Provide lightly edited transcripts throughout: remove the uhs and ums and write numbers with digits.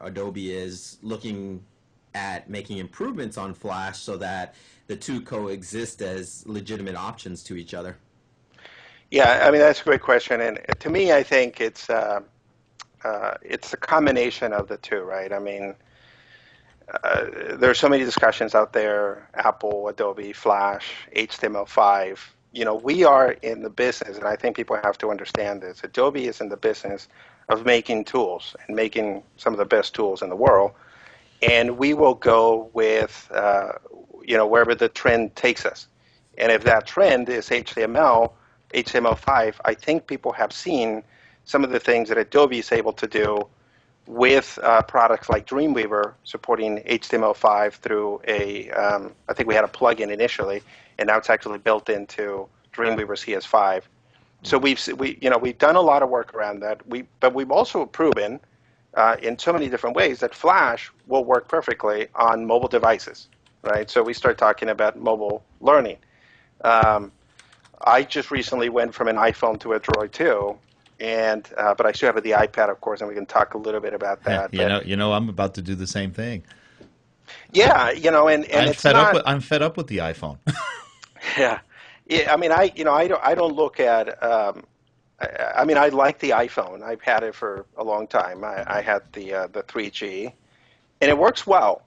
Adobe is looking at making improvements on Flash so that the two coexist as legitimate options to each other? Yeah, I mean, that's a great question. And to me, I think it's a combination of the two, right? I mean, there's so many discussions out there, Apple, Adobe, Flash, HTML5. You know, we are in the business, and I think people have to understand this. Adobe is in the business of making tools and making some of the best tools in the world. And we will go with, wherever the trend takes us. And if that trend is HTML, HTML5, I think people have seen some of the things that Adobe is able to do with products like Dreamweaver supporting HTML5 through I think we had a plugin initially, and now it's actually built into Dreamweaver CS5. So we've done a lot of work around that. But we've also proven in so many different ways that Flash will work perfectly on mobile devices, right? So we start talking about mobile learning. I just recently went from an iPhone to a Droid 2. But I still have the iPad, of course, and we can talk a little bit about that. I'm about to do the same thing. Yeah, and I'm fed up with the iPhone. Yeah, I mean, I don't look at. I mean, I like the iPhone. I've had it for a long time. I had the 3G, and it works well.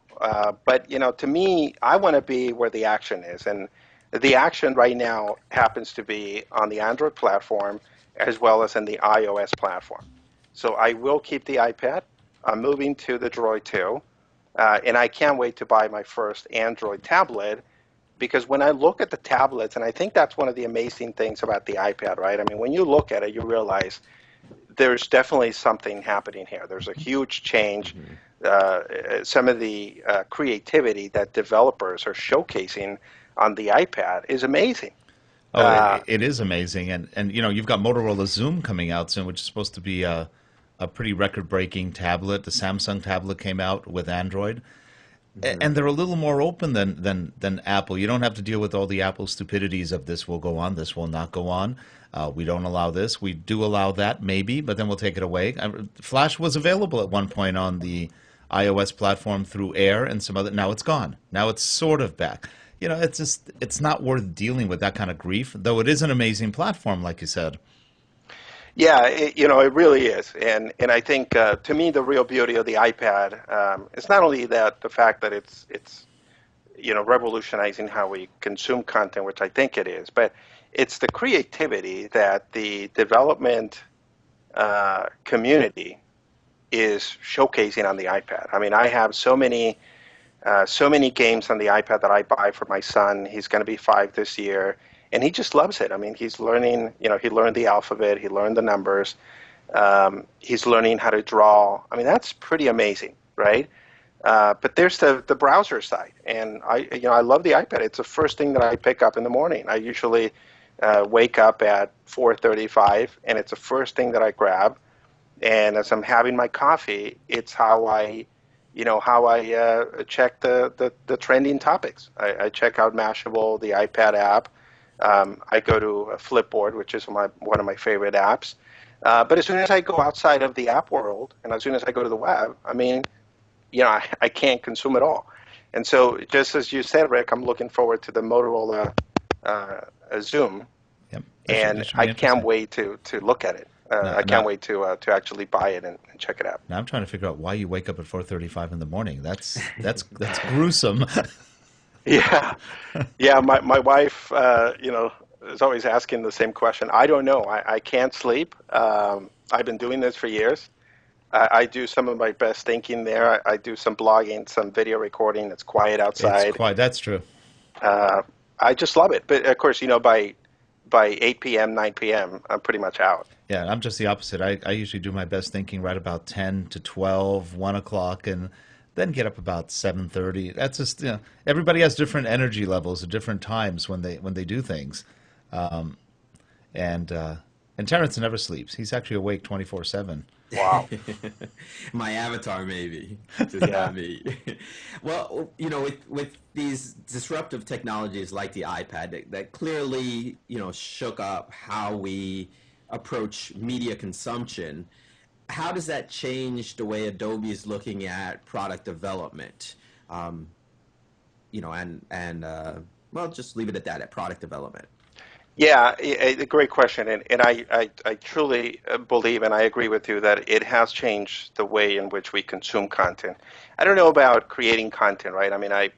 But to me, I want to be where the action is, and the action right now happens to be on the Android platform, as well as in the iOS platform. So I will keep the iPad. I'm moving to the Droid 2, and I can't wait to buy my first Android tablet, because when I look at the tablets, and I think that's one of the amazing things about the iPad, right? I mean, when you look at it, you realize there's definitely something happening here. There's a huge change. Some of the creativity that developers are showcasing on the iPad is amazing. Oh, it is amazing, and you've got Motorola Zoom coming out soon, which is supposed to be a pretty record-breaking tablet. The Samsung tablet came out with Android, and they're a little more open than Apple. You don't have to deal with all the Apple stupidities of this will go on, this will not go on. We don't allow this. We do allow that, maybe, but then we'll take it away. Flash was available at one point on the iOS platform through Air and some other. Now it's gone. Now it's sort of back. It's not worth dealing with that kind of grief, though it is an amazing platform, like you said. Yeah, it really is. And I think, to me, the real beauty of the iPad is not only the fact that it's revolutionizing how we consume content, which I think it is, but it's the creativity that the development community is showcasing on the iPad. I mean, I have so many games on the iPad that I buy for my son. He's going to be 5 this year, and he just loves it. I mean, he's learning, he learned the alphabet, he learned the numbers, he's learning how to draw. I mean, that's pretty amazing, right? But there's the browser side, and I love the iPad. It's the first thing that I pick up in the morning. I usually wake up at 4:35, and it's the first thing that I grab. And as I'm having my coffee, it's how I check the trending topics. I check out Mashable, the iPad app. I go to Flipboard, which is one of my favorite apps. But as soon as I go outside of the app world, and as soon as I go to the web, I mean, I can't consume it all. And so, just as you said, Rick, I'm looking forward to the Motorola Zoom, Yep. And I can't wait to look at it. I can't wait to actually buy it and check it out. Now I'm trying to figure out why you wake up at 4:35 in the morning. That's gruesome. Yeah, My wife, is always asking the same question. I don't know. I can't sleep. I've been doing this for years. I do some of my best thinking there. I do some blogging, some video recording. It's quiet outside. It's quiet. That's true. I just love it. But of course, by 8 p.m., 9 p.m., I'm pretty much out. Yeah, I'm just the opposite. I usually do my best thinking right about 10 to 12, 1 o'clock, and then get up about 7:30. That's just, everybody has different energy levels at different times when they do things. And Terrence never sleeps. He's actually awake 24/7. Wow. My avatar, maybe. Just not me. Well, with these disruptive technologies like the iPad that clearly, shook up how we approach media consumption, how does that change the way Adobe is looking at product development? Well, just leave it at that, at product development. Yeah, a great question, and I truly believe, and I agree with you, that it has changed the way in which we consume content. I don't know about creating content, right? I mean, I've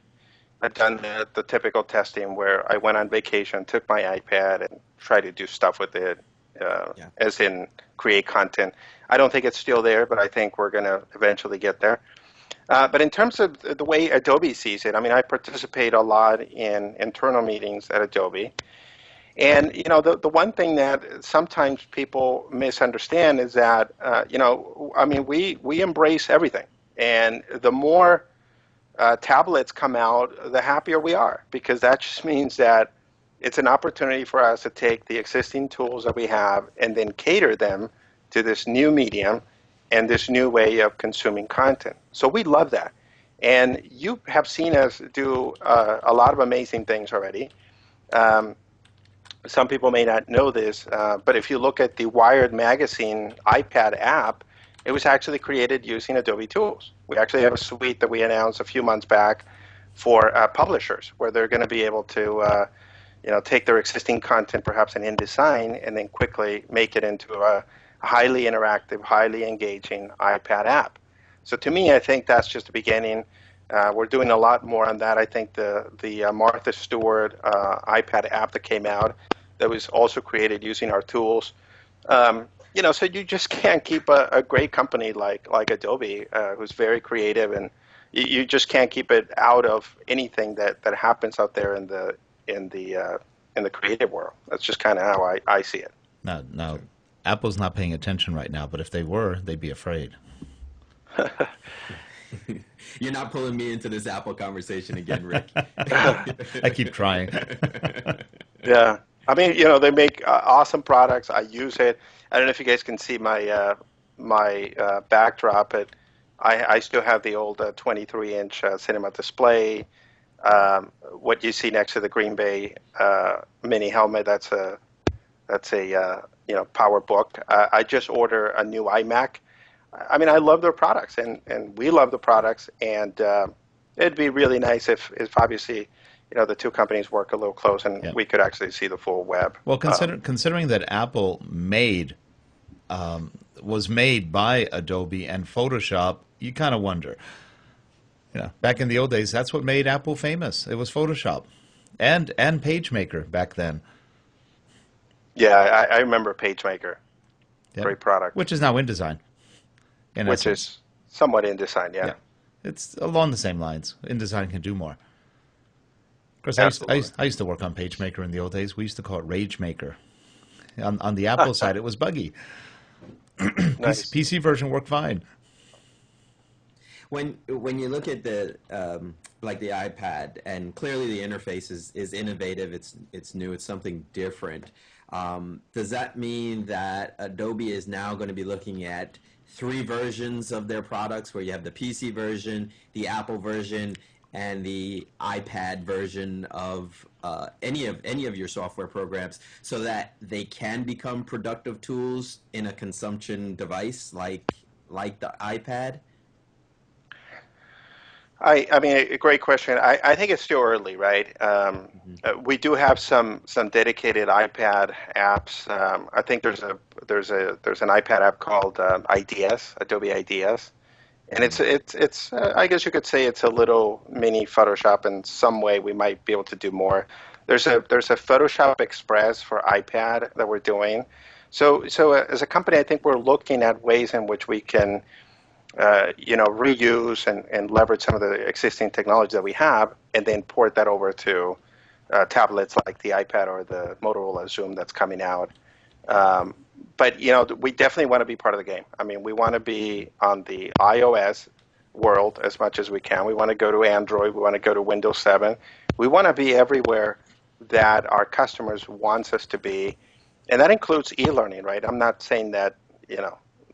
done the typical testing where I went on vacation, took my iPad, and tried to do stuff with it, as in create content. I don't think it's still there, but I think we're going to eventually get there. But in terms of the way Adobe sees it, I mean, I participate a lot in internal meetings at Adobe. And, the one thing that sometimes people misunderstand is that, I mean, we embrace everything. And the more tablets come out, the happier we are, because that just means that it's an opportunity for us to take the existing tools that we have and then cater them to this new medium and this new way of consuming content. So we love that. And you have seen us do a lot of amazing things already. Some people may not know this, but if you look at the Wired Magazine iPad app, it was actually created using Adobe tools. We actually have a suite that we announced a few months back for publishers, where they're going to be able to take their existing content, perhaps in InDesign, and then quickly make it into a highly interactive, highly engaging iPad app. So to me, I think that's just the beginning. We're doing a lot more on that. I think the Martha Stewart iPad app that came out, that was also created using our tools. So you just can't keep a great company like Adobe, who's very creative, and you just can't keep it out of anything that happens out there in the creative world. That's just kind of how I see it. Now, Apple's not paying attention right now, but if they were, they'd be afraid. You're not pulling me into this Apple conversation again, Rick. I keep trying. Yeah. I mean, they make awesome products. I use it. I don't know if you guys can see my backdrop, but I still have the old 23-inch cinema display. What you see next to the Green Bay mini helmet, that's a PowerBook. I just ordered a new iMac. I mean, I love their products, and we love the products, and it'd be really nice if obviously, the two companies work a little close, and we could actually see the full web. Well, considering that Apple was made by Adobe and Photoshop, you kind of wonder. Back in the old days, that's what made Apple famous. It was Photoshop and PageMaker back then. Yeah, I remember PageMaker. Yep. Great product. Which is now InDesign. Which is somewhat InDesign, yeah. It's along the same lines. InDesign can do more. Of course, I used to work on PageMaker in the old days. We used to call it RageMaker. On the Apple side, it was buggy. Nice. PC version worked fine. When you look at the like the iPad, and clearly the interface is innovative, it's new, it's something different. Does that mean that Adobe is now going to be looking at 3 versions of their products, where you have the PC version, the Apple version, and the iPad version of any of your software programs, so that they can become productive tools in a consumption device like the iPad? I mean, a great question. I think it's still early, right? We do have some dedicated iPad apps. I think there's an iPad app called IDS, Adobe IDS, and it's I guess you could say it's a little mini Photoshop. In some way, we might be able to do more. There's a Photoshop Express for iPad that we're doing. So as a company, I think we're looking at ways in which we can reuse and leverage some of the existing technology that we have, and then port that over to tablets like the iPad or the Motorola Zoom that's coming out. But we definitely want to be part of the game. I mean, we want to be on the iOS world as much as we can. We want to go to Android. We want to go to Windows 7. We want to be everywhere that our customers wants us to be, and that includes e-learning, right? I'm not saying that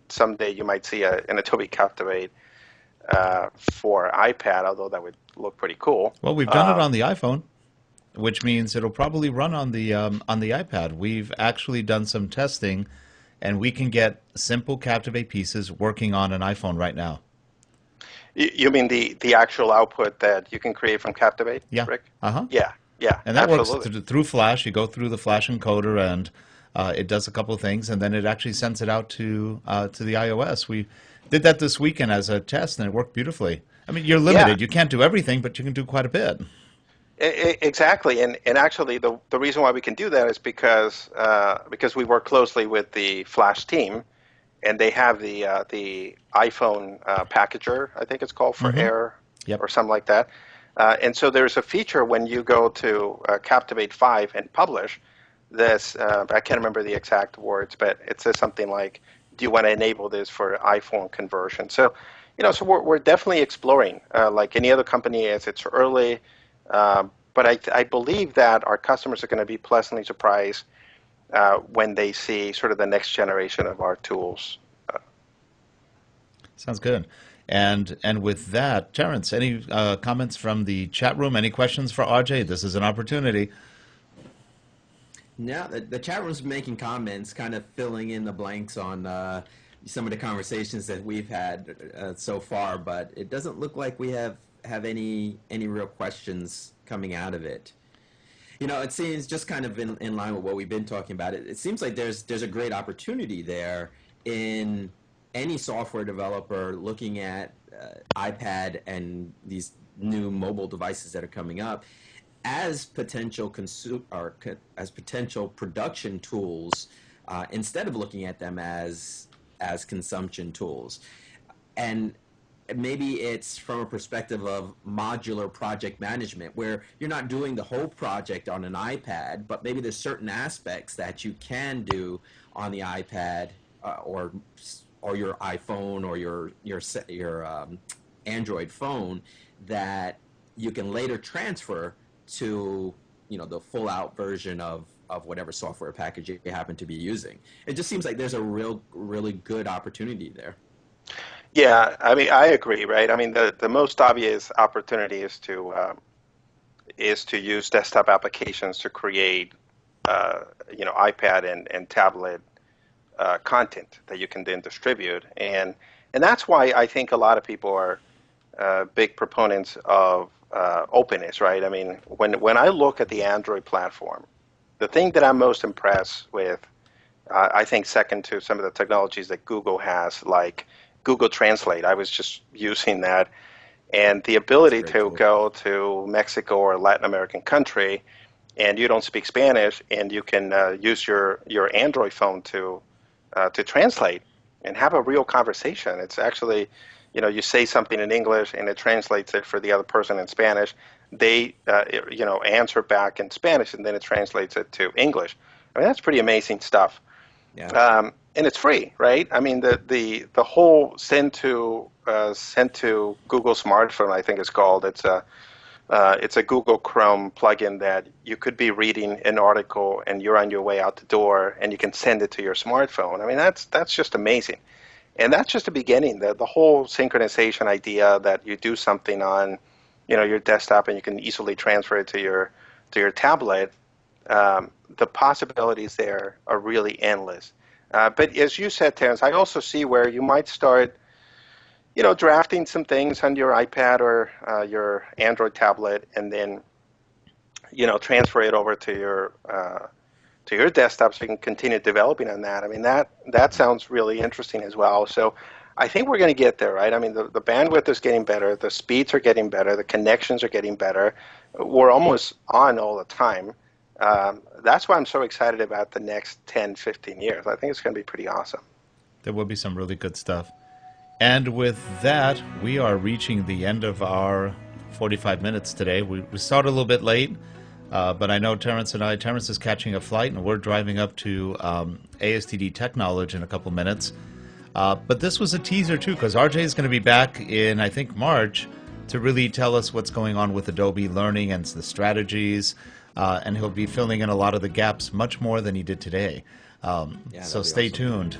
someday you might see an Adobe Captivate for iPad, although that would look pretty cool. Well, we've done it on the iPhone, which means it'll probably run on the iPad. We've actually done some testing and we can get simple Captivate pieces working on an iPhone right now. You mean the actual output that you can create from Captivate, Yeah. Rick? Uh-huh. Yeah, yeah, And that absolutely. works through Flash. You go through the Flash encoder, and it does a couple of things, and then it actually sends it out to the iOS. We did that this weekend as a test, and it worked beautifully. I mean, you're limited. You can't do everything, but you can do quite a bit. Exactly, and actually the reason why we can do that is because we work closely with the Flash team, and they have the iPhone packager, I think it's called, for Air or something like that. And so there's a feature when you go to Captivate 5 and publish this. I can't remember the exact words, but it says something like, "Do you want to enable this for iPhone conversion?" So, so we're definitely exploring, like any other company, as it's early. But I believe that our customers are going to be pleasantly surprised when they see sort of the next generation of our tools. Sounds good. And with that, Terrence, any comments from the chat room? Any questions for RJ? This is an opportunity. Now, the chat room's making comments, kind of filling in the blanks on some of the conversations that we've had so far, but it doesn't look like we have any real questions coming out of it. It seems just kind of in line with what we've been talking about. It seems like there's a great opportunity there in any software developer looking at iPad and these new mobile devices that are coming up as potential as potential production tools instead of looking at them as consumption tools. And maybe it's from a perspective of modular project management, where you're not doing the whole project on an iPad, but maybe there's certain aspects that you can do on the iPad or your iPhone or your Android phone that you can later transfer to the full out version of whatever software package you happen to be using. It just seems like there's a really good opportunity there. Yeah, I mean, I agree, right? I mean, the most obvious opportunity is to use desktop applications to create, iPad and tablet content that you can then distribute, and that's why I think a lot of people are big proponents of openness, right? I mean, when I look at the Android platform, the thing that I'm most impressed with, I think second to some of the technologies that Google has, like Google Translate. I was just using that, and the ability to go to Mexico or a Latin American country, and you don't speak Spanish, and you can use your Android phone to translate and have a real conversation. It's actually, you say something in English and it translates it for the other person in Spanish. They, answer back in Spanish, and then it translates it to English. I mean, that's pretty amazing stuff. Yeah. And it's free, right? I mean, the whole send to Google smartphone, I think it's called. It's a Google Chrome plugin that you could be reading an article and you're on your way out the door and you can send it to your smartphone. I mean, that's just amazing. And that's just the beginning. The whole synchronization idea that you do something on, your desktop and you can easily transfer it to your tablet. The possibilities there are really endless. But as you said, Terrence, I also see where you might start, drafting some things on your iPad or your Android tablet, and then, transfer it over to your desktop so you can continue developing on that. I mean, that sounds really interesting as well. So I think we're going to get there, right? I mean, the bandwidth is getting better, the speeds are getting better, the connections are getting better. We're almost on all the time. That's why I'm so excited about the next 10, 15 years. I think it's going to be pretty awesome. There will be some really good stuff. And with that, we are reaching the end of our 45 minutes today. We started a little bit late, but I know Terrence is catching a flight, and we're driving up to ASTD Tech Knowledge in a couple minutes. But this was a teaser, too, because RJ is going to be back in, I think, March to really tell us what's going on with Adobe Learning and the strategies. And he'll be filling in a lot of the gaps much more than he did today. So stay tuned.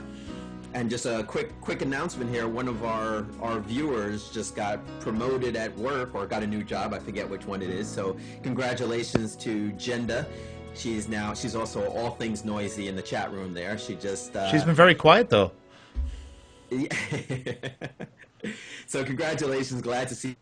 And just a quick announcement here. One of our viewers just got promoted at work or got a new job. I forget which one it is. So congratulations to Jenda. she's also all things noisy in the chat room there. She just She's been very quiet though. so congratulations, glad to see